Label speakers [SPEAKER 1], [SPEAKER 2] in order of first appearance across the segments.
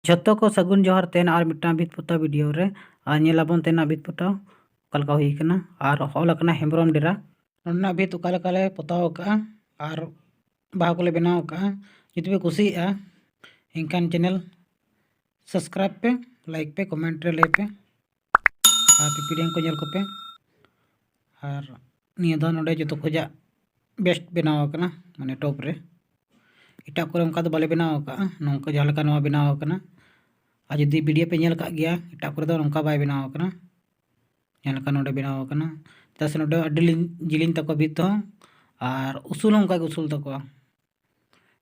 [SPEAKER 1] जतो को सगुन जोहार तेन और मिट्टा भीत पोता वीडियो रे और नेलाबन तेना भीत पोता कलका हुई कना और हॉलकना हेम्ब्रम डेरा नोना भीत उकाले पोताव का और बाहा को बनाव का जुदी पे कुसी इनकान चैनल सब्सक्राइब पे लाइक पे कमेंट रे ले पे और पीपीडीएम को जल को पे और निया दा नोडे जो खोजा बेस्ट बनाव कना माने टॉप रे इटा को उनका बाले बनाव का नौका जहाँ लका नवा बनाव कना और जुदी वीडियो पे नेल का गया इटा को नौका बाय बनाव कना जहाँ लका नोडे बनाव कना तस नोडे अडिलिन जिलिन तको भीत हो और उसूल उनका उसूल तको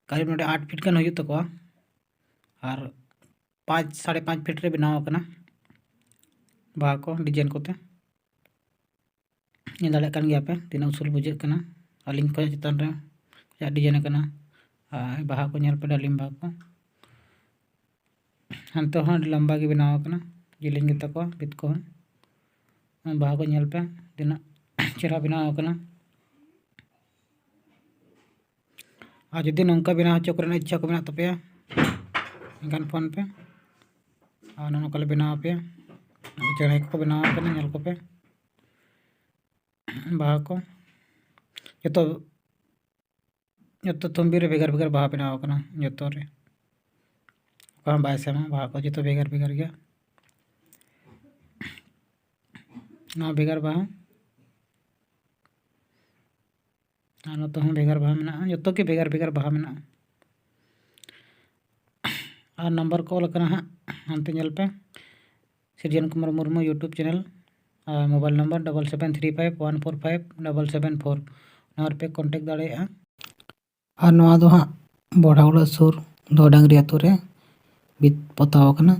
[SPEAKER 1] करीब नोडे 8 फीट गन हुई तको और 5-5.5 फीट रे बनाव कना बाहा को डिजाइन कोते ये दाड़े कान गया पे तीना उसूल बुझे कना अलिंग को चितान रे या डिजाइन कना बाहा को नेल पे डालिम बाहा को हंतो हाँ लंबा की बनाव कना जिलिंग गे तको भीत को बाहा को नेल पे तीना चेहरा बनाव कना और जुदी नौका बनाव हचो करना इच्छा को बना तपेया इनकान फोन पे और नौका बनाव पे चढ़ाई को बनाव कना नेल को पे बाहा को जो तुम्बी रे बेगर बेगर बाहा बनाव कना जो रे कहाँ बाय सेमा बाहा को जो बेगर बेगर गया ना बेगर बाहा और नतो हूँ बेगर बाहा में जो के बेगर बेगर बाहा में और नंबर कॉल करना हाँ हंते नेल पे सृजन Kumar Murmu YouTube channel mobile number 7735145774 number पे कॉन्टेक्ट दाड़े और नवा दो हाँ बड़ागुड़ा सुर दो डांगरी आतु रे बीत पोताव कना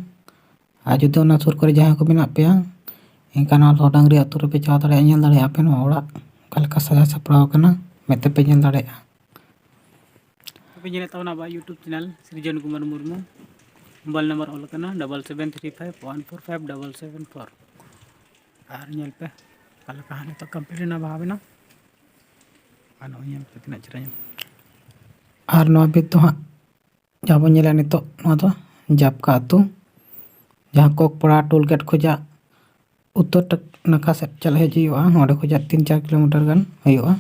[SPEAKER 1] और जुदी ओना सुर करे जहाँ को मेना पे इनकान दो डांगरी आतु रे पे चाव दाड़े नेल दाड़े पे नवा ओड़ा कलका सजा सपड़ाव कना मेते पे नेल दाड़े पे नेल तावना बा यूट्यूब चैनल सृजन Kumar Murmu mobile number all करना 7735145774 और नेल पे कल कहानी तो कंप्लीट ना बाहा बिना और नेल पे तना चरा और नवा भी तो हाँ जहाँ बन नेला नितो नवा तो जापका आतु जहाँ कोकपड़ा टोल गेट खोजा उत्तर नाका से चल हजुआ नोडे खोजा 3-4 किलोमीटर गन हुआ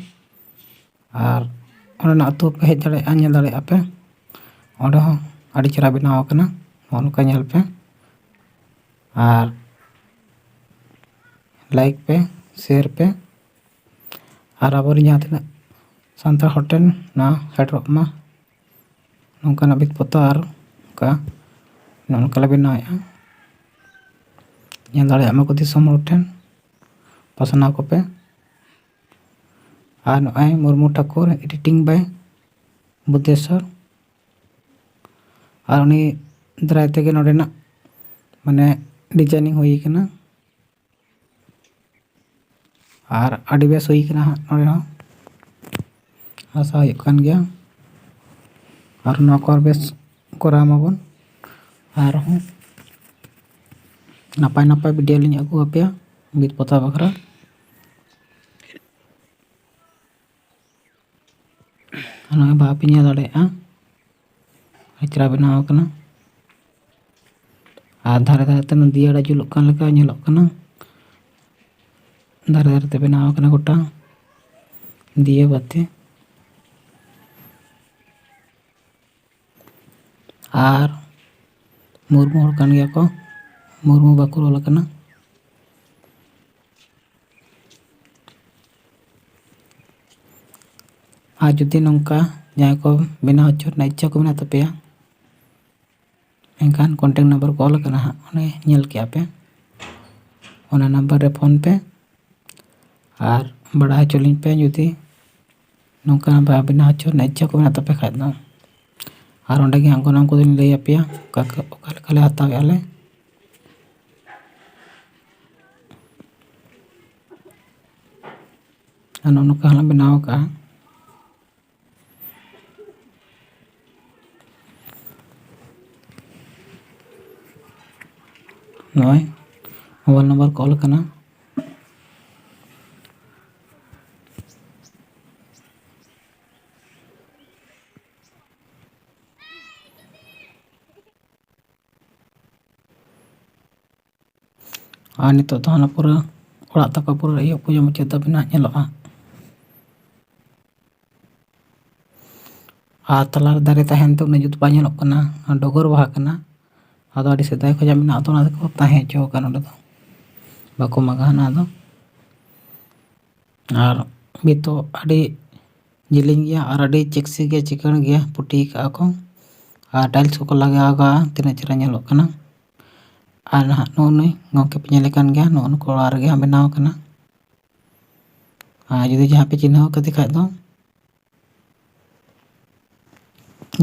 [SPEAKER 1] और ओना आतु पे हेज दाड़े नेल दाड़े पे ओडे हो आड़ी चरा बनाव कना नोका नेल पे और लाइक पे शेयर पे और अब जहाँ तना सानतार होटल ना सेटरोक मा नौका भीत पोता और का नौका बनाव नेल दाड़े मा को दिसम हर ठेन पसना को पे और नॉय मुर्मू ठाकुर एडिटिंग बाय बुद्धेश्वर और उनी दाराय तेगे नोडेना माने डिजाइनिंग हुई कना और आड़ी बेस हुई कना नोडे हो आशा हुई कान गया और नौकर बेस करा माबन और हूँ नापाय नापाय वीडियो लिंग अगू पे बीत पोता बखरा नॉय बाहा पे नेल दाड़े चरा बनाव कना और धारे धारे ते दिया जुलुक कान लेका नेलोग कना धारे धारे ते बनाव कना गोटा दिया बाती और मुर्मू हर कान गया को मुर्मू बाको रोल कना और जुदी नौका जहाँ को बनाव हचो इच्छा को मेना तपेया इनकान कॉन्टेक्ट नंबर कॉल करना उन्हें नेल किया पे उना नंबर रे फोन पे और बड़ा चलिन पे जुदी नौका बनाव हचो इच्छा को मेना तपे खाद और अंडे गनाम को लैया पे ओकाले हतावे आले नौका हला बनाव का नॉय मोबाइल नंबर कॉल करना ᱟᱨ ᱱᱤᱛᱚᱜ ᱫᱚ ᱦᱟᱱᱟ ᱯᱩᱨᱟᱹ ᱚᱲᱟᱜ ᱛᱟᱠᱚ ᱯᱩᱨᱟᱹ ᱤᱭᱟᱹ ᱯᱩᱡᱟᱹ ᱢᱩᱪᱟᱹᱫ ᱫᱷᱟᱹᱵᱤᱡ ᱧᱮᱞᱚᱜᱼᱟ᱾ ᱟᱨ ᱛᱟᱞᱟᱨᱮ ᱫᱟᱨᱮ ᱛᱟᱦᱮᱱ ᱛᱮ ᱩᱱᱟᱹᱜ ᱡᱩᱛ ᱵᱟᱭ ᱧᱮᱞᱚᱜ ᱠᱟᱱᱟ, ᱰᱚᱜᱚᱨ ᱵᱟᱦᱟ ᱠᱟᱱᱟ᱾ ᱟᱫᱚ ᱟᱹᱰᱤ ᱥᱮᱫᱟᱭ ᱠᱷᱚᱡᱟᱜ ᱢᱮᱱᱟᱜᱼᱟ, ᱟᱫᱚ ᱚᱱᱟ ᱫᱚᱠᱚ ᱛᱟᱦᱮᱸ ᱦᱚᱪᱚ ᱟᱠᱟᱱ ᱚᱸᱰᱮ ᱫᱚ ᱵᱟᱠᱚ ᱢᱟᱜᱟ ᱚᱱᱟ ᱫᱚ᱾ ᱟᱨ ᱵᱷᱤᱛ ᱫᱚ ᱟᱹᱰᱤ ᱡᱮᱞᱮᱧ ᱜᱮᱭᱟ ᱟᱨ ᱟᱹᱰᱤ ᱪᱮᱠᱥᱤ ᱜᱮᱭᱟ, ᱪᱤᱠᱟᱹᱲ ᱜᱮᱭᱟ, ᱯᱩᱴᱤ ᱠᱟᱜᱼᱟ ᱠᱚ ᱟᱨ ᱴᱟइल्स ᱠᱚᱠᱚ ᱞᱟᱜᱟᱣ ᱠᱟᱜᱼᱟ, ᱛᱤᱱᱟᱹᱜ ᱪᱮᱦᱨᱟ ᱧᱮᱞᱚᱜ ᱠᱟᱱᱟ᱾ ᱟᱨ ᱱᱟᱦᱟᱜ ᱱᱩᱜᱼᱩ ᱱᱩᱭ ᱜᱚᱢᱠᱮ ᱯᱮ ᱧᱮᱞᱮ ᱠᱟᱱ ᱜᱮᱭᱟ, ᱱᱩᱜᱼᱩ ᱱᱩᱠᱩ ᱚᱲᱟᱜ ᱨᱮᱜᱮ ᱦᱟᱸᱜ ᱵᱮᱱᱟᱣ ᱠᱟᱱᱟ᱾ ᱟᱨ ᱡᱩᱫᱤ ᱡᱟᱦᱟᱸ ᱯᱮ ᱪᱤᱱᱦᱟᱹᱣ ᱠᱟᱫᱮ ᱠᱷᱟᱡ ᱫᱚ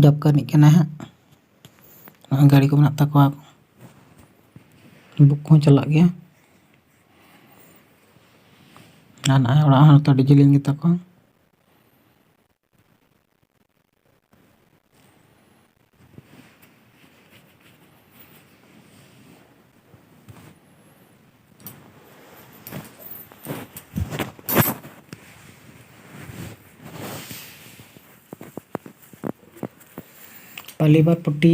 [SPEAKER 1] ᱰᱟᱵᱠᱟ ᱨᱤᱱᱤᱡ ᱠᱟᱱᱟᱭ ᱦᱟᱸᱜ, ᱱᱚᱜᱼᱚᱭ ᱜᱟᱹᱲᱤ ᱠᱚ ᱢᱮᱱᱟᱜ ᱛᱟᱠᱚᱣᱟ, ᱵᱩᱠ ᱠᱚᱦᱚᱸ ᱪᱟᱞᱟᱜ ᱜᱮᱭᱟ᱾ ᱟᱨ ᱱᱚᱜᱼᱚᱭ ᱚᱲᱟᱜ ᱦᱚᱸ ᱟᱹᱰᱤ ᱡᱮᱞᱮᱧ ᱜᱮᱛᱟ ᱠᱚᱣᱟ᱾ पहली बार पुट्टी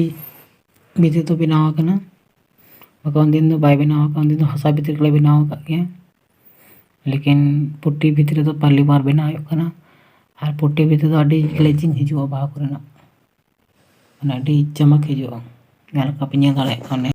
[SPEAKER 1] भीतर तो बनाव करना, बाकी दिन तो बाय बनाव का, दिन तो हसा भीतर के बनाव का गया, लेकिन पुट्टी भीतर तो पहली बार बनाव करना। और पुट्टी भीतर तो अड़ी ग्लेजिंग हिजुआ बाहा करना, अड़ी चमक हिजुआ, पे दाड़े